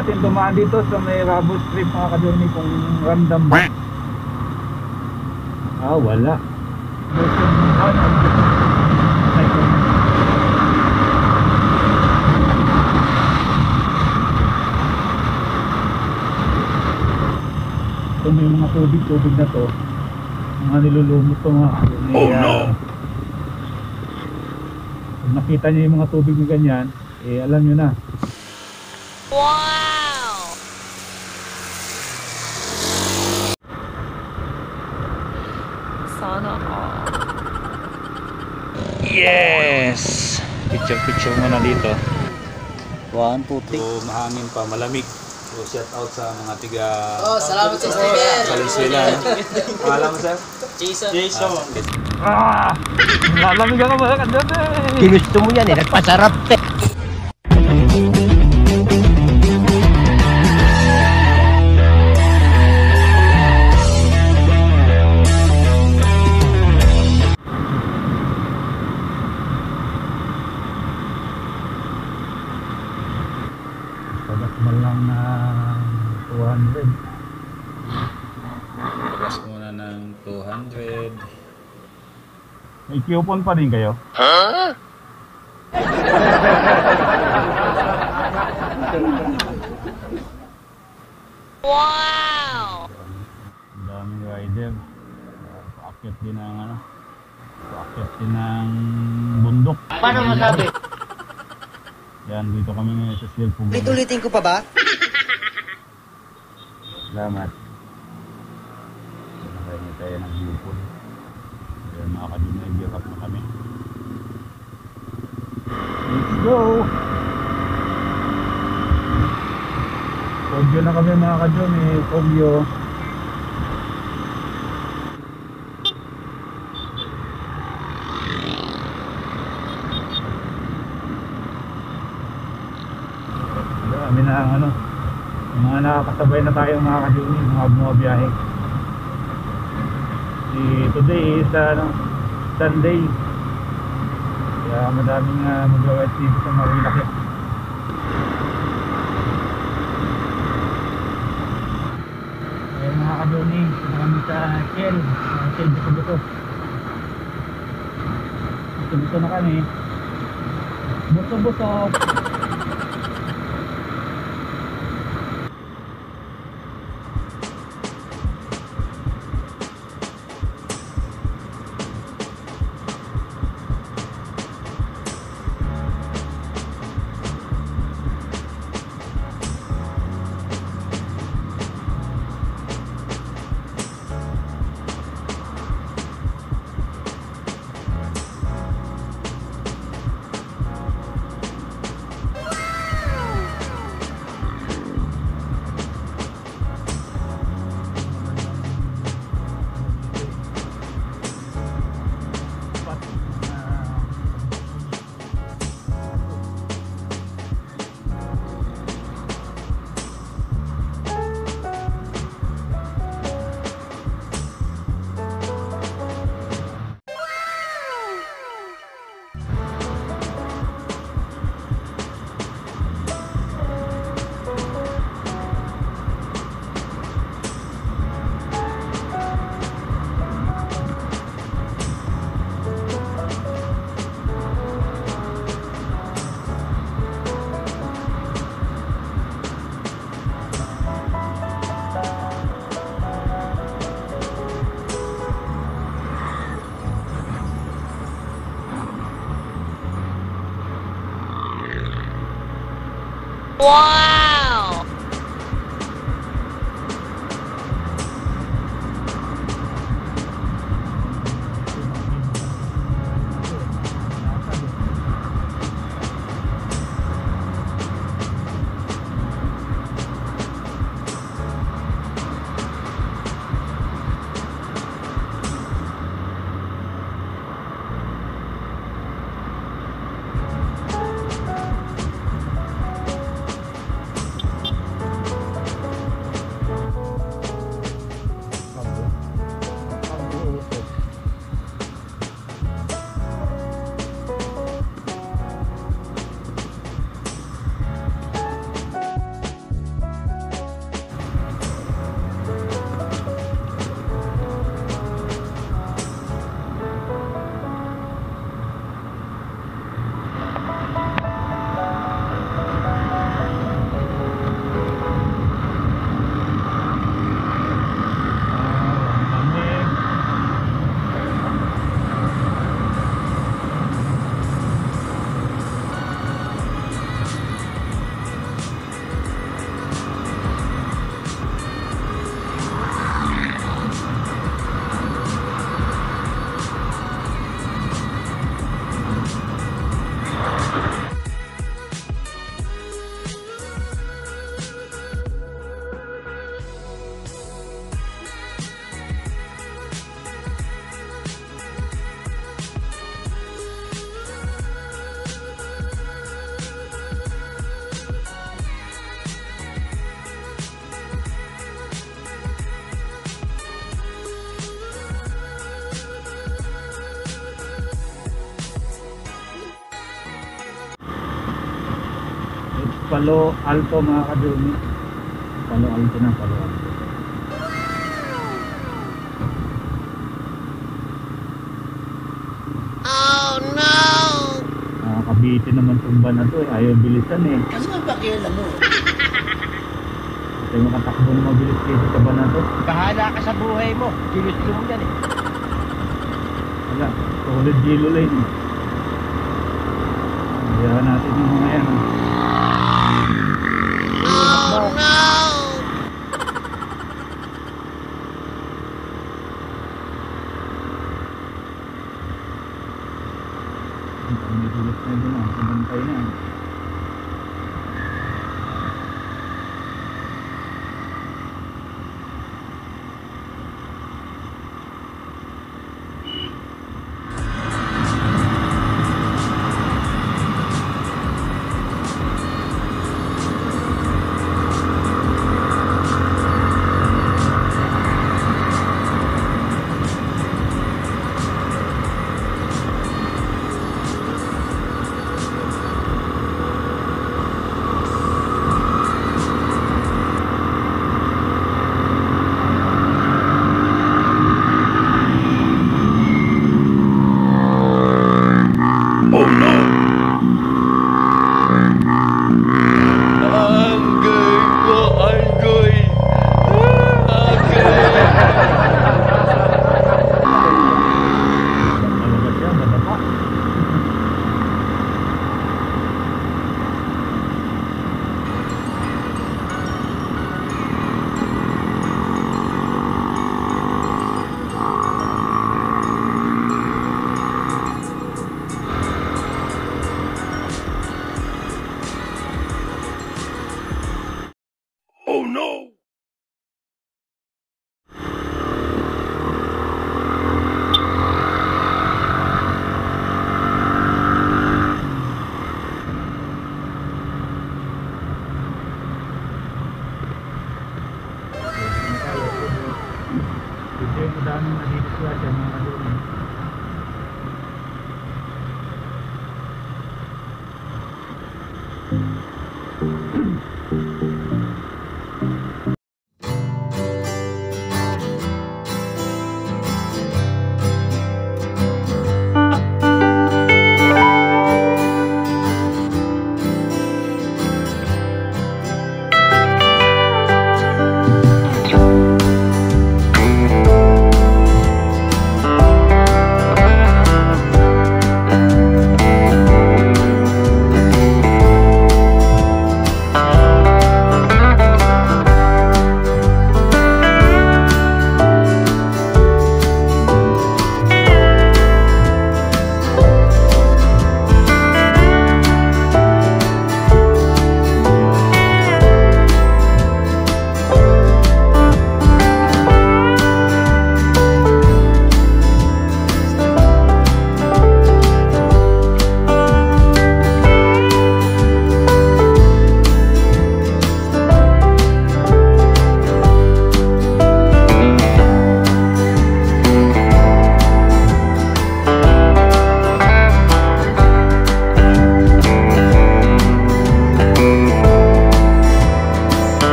natin dumaan dito sa may Rabo Strip mga ka-journey kung random ba. Wala. Ito may mga tubig na to, mga nilulumot to mga ka-journey. Oh no! Kung nakita niyo yung mga tubig na ganyan, alam nyo na. Wow! Sana all. Yes! Picture muna dito. 1, 2, 3. So, mahangin pa, malamig. So, shout out sa mga tiga... salamat sa Steven! Valenzuela. Pangalan mo, sir? Jason. Lalamig ako mga ka-journey! Ginusto mo yan nagpasarap Pagas lang na 200. Pagas muna ng 200. May coupon pa rin kayo? Wow! Ang daming rider. Paakyat din ng paakyat din ng bundok. Paano masabi? Yan, dito kami ngayon sa cellphone. Ulit-ulitin ko pa ba? Salamat. Nakahingi tayo ng coupon. Kaya mga ka-journey, gear up na kami. Let's go! Pogyo na kami mga ka-journey, Pogyo. Kami na ang mga nakakasabay na tayo mga ka-journey, mga bumabiyahe. Today is Sunday. Kaya madaming mag-ride dito sa Marilaki. Kaya mga ka-journey, marami sa Shell buto-buto. Buto-buto na kami. Buto-buto. Wow! Palo Alto mga kadumi. Palo Alto na, Palo Alto. Oh no! Nakakabitin naman tumba na to eh. Ayaw bilisan eh. Ano ba pakialam mo? Kasi makatakbo na mabilis kasi sa ba na to. Bahala ka sa buhay mo. Gilis mo yan eh. Wala, solid yellow lane eh. Ayaw natin yung mga yan. Oh no! May bilis na yun ah. Sabantay na. Malagas yan, madapa. Oh no! Ito yung madaming nadidiswasya mga kadumi.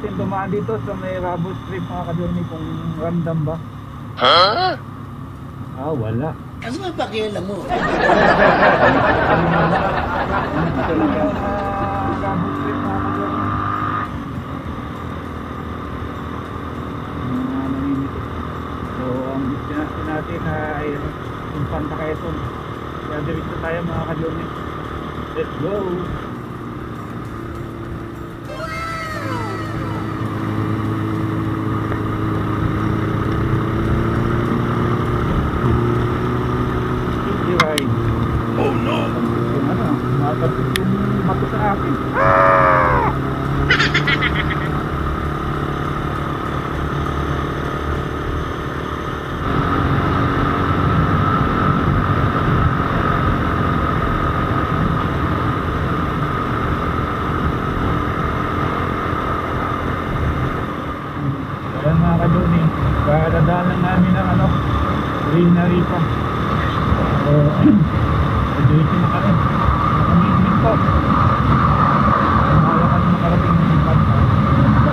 natin dumaan dito sa may Rabo Street mga kadurni kung ramdam ba? Huh? Ah, wala. Ano ba pakialam mo? Rabo Street mga kadurni. Namimitis. So ang destination natin ay Infanta Quezon. Kaya diretso tayo mga kadurni. Let's go! Easy ride. Oh no! Yung ano, makakapit yung mato sa akin. Ayan mga kaduni, dadaan lang namin ng ano, greenery pa. So, diretso na kami. Commitment ko. Mahalo kami makarating ng Infanta.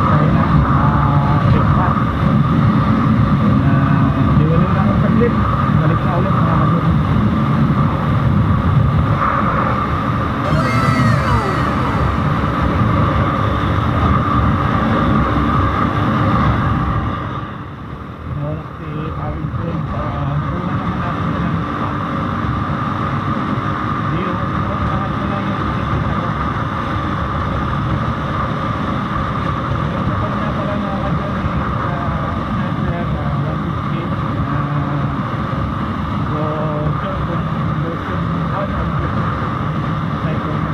Tayo na, breakfast. Diwali na ako saglit. Balik na ulit mga kaduni. Nawala si Awin Friend. Nakuha naman natin sila ng spot. Hindi yung lahat ko lang yung nakikita ko. Yung sa kanya pala mga kaduni sa sniper 150 so sure kung version 1 or version 2 sniper na.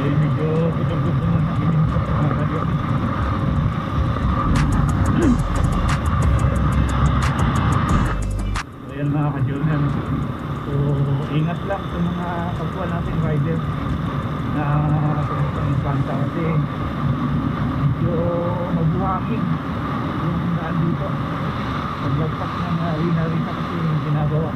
Eh, medyo gutom-gutom na nakinig sa mga kaduni. So yan mga ka-journal. So ingat lang sa mga kapwa natin rider na pumunta ng Infanta kasi medyo mabuhangin yung daan dito. Paglagpas ng arena kasi yung ginagawa.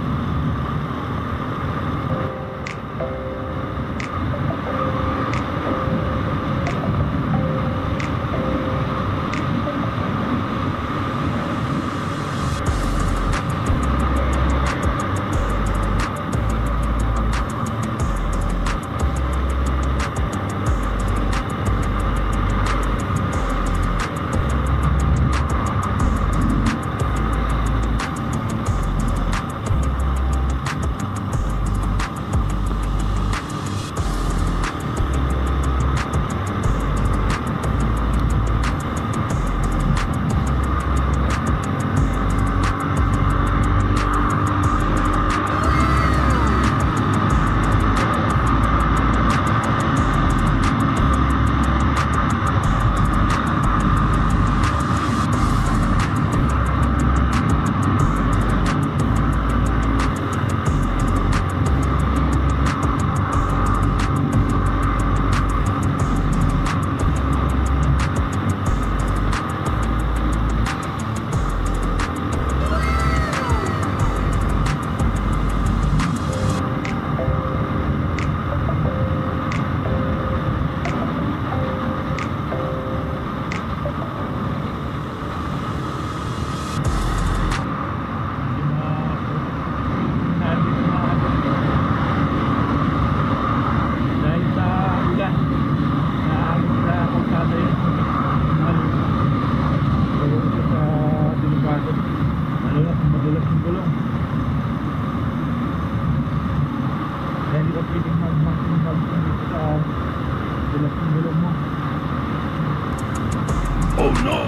Oh no!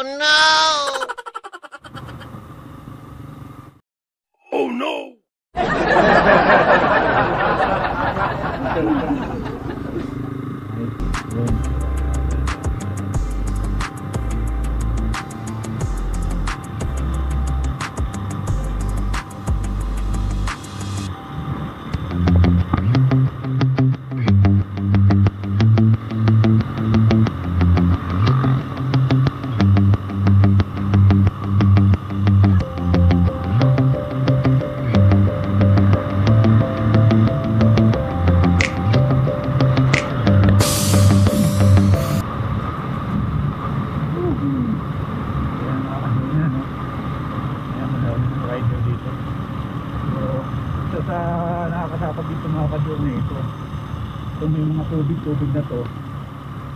Oh no! Yun. Ayan, nakakasya na, no? Ayan, madaming rider dito. So, isa sa nakakatakot dito mga kadurne ito. Ito may mga tubig na to.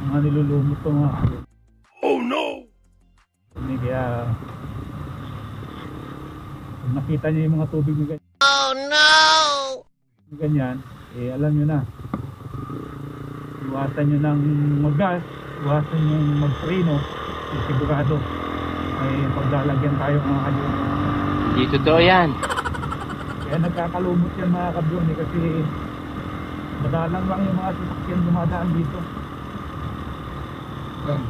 Mga nilulumot to mga kadurne. Oh no! Kaya kung nakita niyo yung mga tubig na ganyan, ganyan, eh alam nyo na, iwasan nyo ng mag-gas, iwasan nyo mag-preno, sigurado ay paglalagyan tayo mga kadurne. Hindi totoo yan. Kaya nagkakalumot yan mga kadurne kasi madalang lang yung mga sasakyan dumadaan dito. Yan,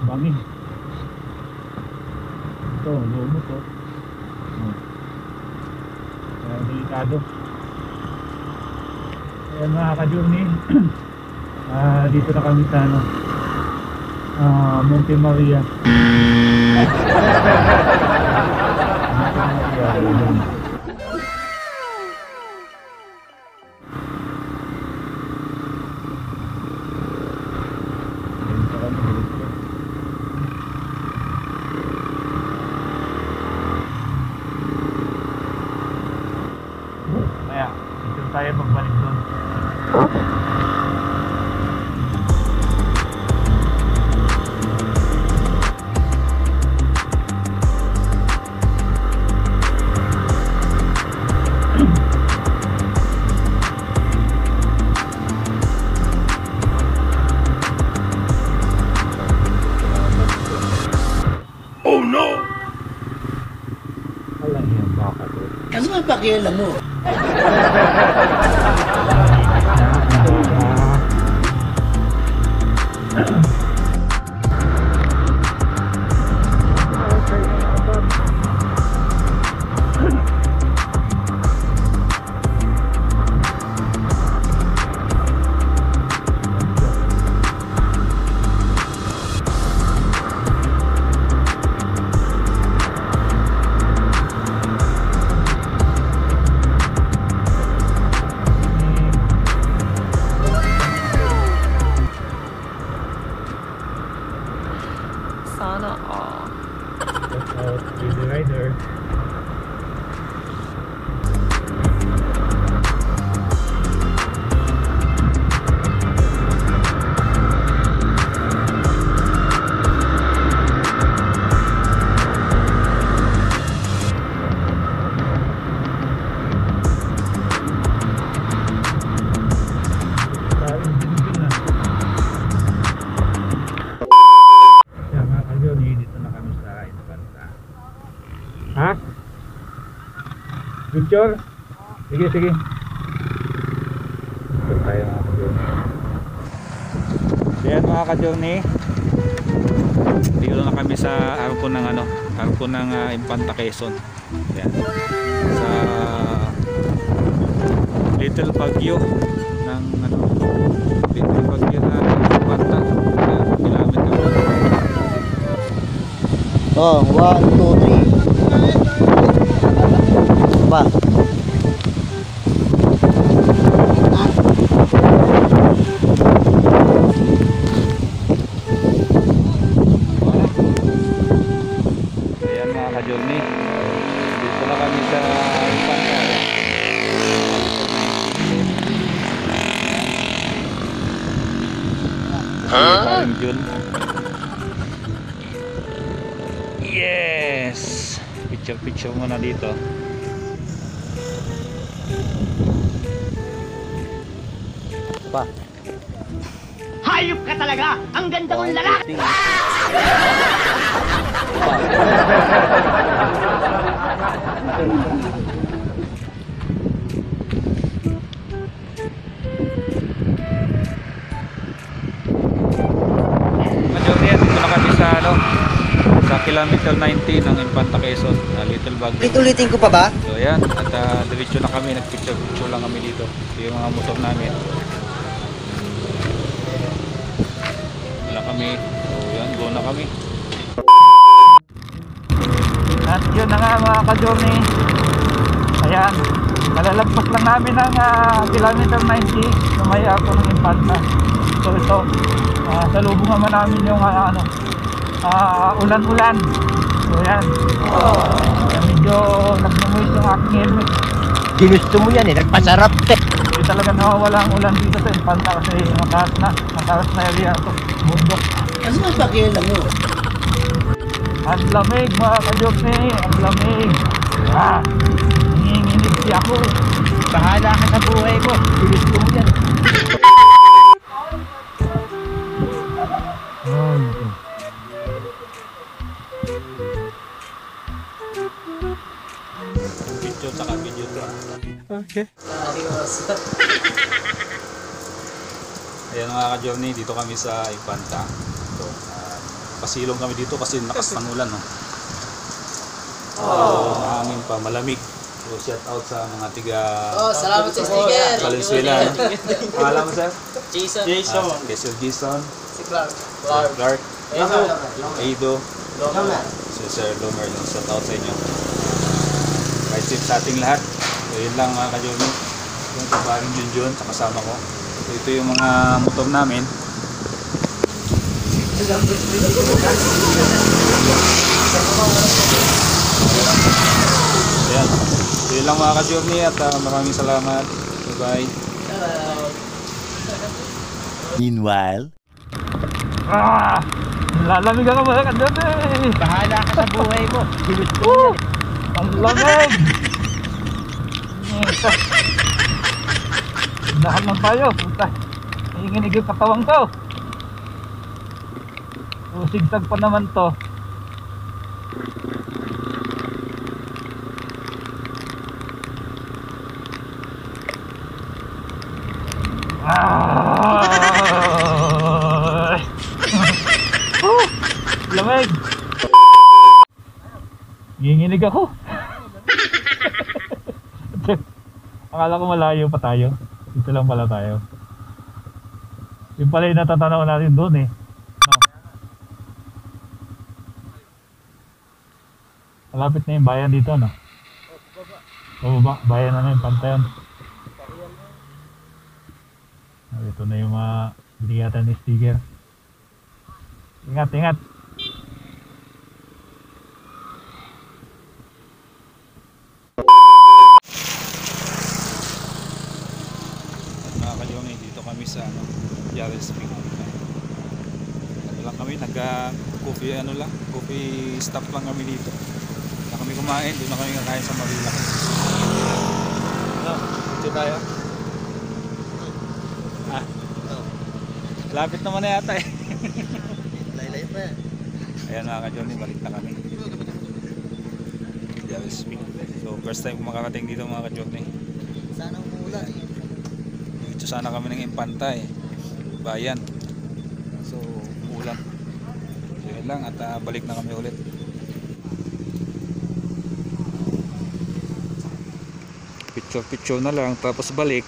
bangin. Ito, lumot to. Kaya delikado. Ayan mga kadurne. Dito na kami sa ano, Monte Maria. Kaya, dito tayo magbalik doon. Oh no! Alam niyo yung baka to. Ano ba pakialam mo? Sana all. That's out with the rider. Ha? Picture? Sige, sige. Picture tayo mga ka-journey. Ayan mga ka-journey. Dito na kami sa harapon ng ano, harapon ng Infanta Quezon. Ayan. Sa Little Baguio ng ano, Little Baguio na Infanta. Ayan, kilometer. Oh, 1, 2, 3. Ba? Ayan mga ka-journey. Dito na kami sa Infanta. Huh? June. Yes! Picture muna dito. Pa. Hayop ka talaga! Ang ganda mong lalaki! Majority, dito na kami sa sa kilometer 19 ng Infanta Quezon, Little Baguio. Ulit-ulitin ko pa ba? So ayan, at diretso na kami, nagpicture lang kami dito. Ito yung mga motor namin. Wala kami. So yan, go na kami. At yun na nga mga ka-journey. Ayan, nalalagpas lang namin ng kilometer 90 na may ako ng Infanta. So ito, salubong naman namin yung ulan-ulan. So yan, medyo nagmamoist yung aking helmet. Ginusto mo yan eh, nagpasarap te. Hindi talaga nawawala ang ulan dito sa Infanta kasi mataas na area ito, bundok. Ano ang pakialam mo? Ang lamig mga ka-journey, ang lamig. Nanginginig si ako. Bahala ka sa buhay mo. Ginusto mo yan. Picture saka video to. Okay. Ayan mga ka-journey, dito kami sa Infanta. So, pasilong kami dito kasi nakas ng ulan, no? Mahangin pa, malamig. So shout out sa mga tiga salamat sa sticker. Valenzuela. Pangalan mo sir? Jason. Kay Sir Jason, Si Clark. Clark, Aido, Lomer. si Sir Lomer. Shout out sa inyo. Kahit safe sa ating lahat. So yun lang mga ka-journey. Yung kabaring Junjun sa kasama ko. So ito yung mga motor namin. Ayan. So yun lang mga ka-journey at maraming salamat. Bye-bye. Meanwhile, Lalamig ako mga ka-journey. bahala ka sa buhay mo. Ginusto mo yan eh. Ang lamig. Dahan lang tayo. Puta, nanginginig yung katawang ko. Sigsag pa naman to. Lamig. Nanginginig ako. Akala ko malayo pa tayo. Dito lang pala tayo. Yung pala yung natatanaw natin doon eh. Malapit na yung bayan dito, no? Baba, bayan na yung pantayon. Ito na yung mga binigatan ni sticker. Ingat, ingat. Mga ka-journey, dito kami sa Yaris Peak. Ano lang kami, coffee coffee stop lang kami dito. Na kami kumain, doon na kami kakain sa Marila. Dito tayo. Lapit naman na yata eh. Laylay pa yan. Ayan mga ka-journey, balik na kami. Yaris Peak. So first time makakating dito mga ka-journey. Sana umuulan. Dito sana kami ng Infanta eh, bayan. So ulan. So yun lang at balik na kami ulit. Picture na lang tapos balik.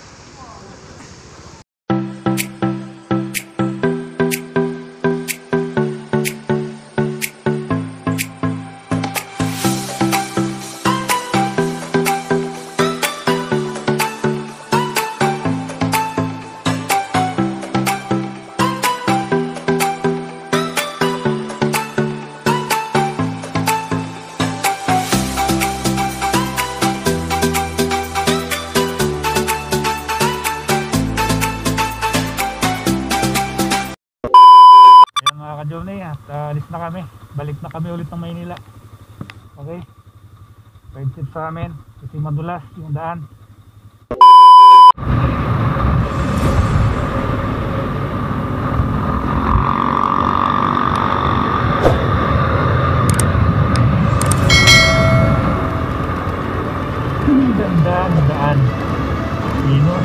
ka-journey at alis na kami, balik na kami ulit ng Maynila. Okay, ride trip sa amin kasi madulas yung daan. maganda na daan. Sino?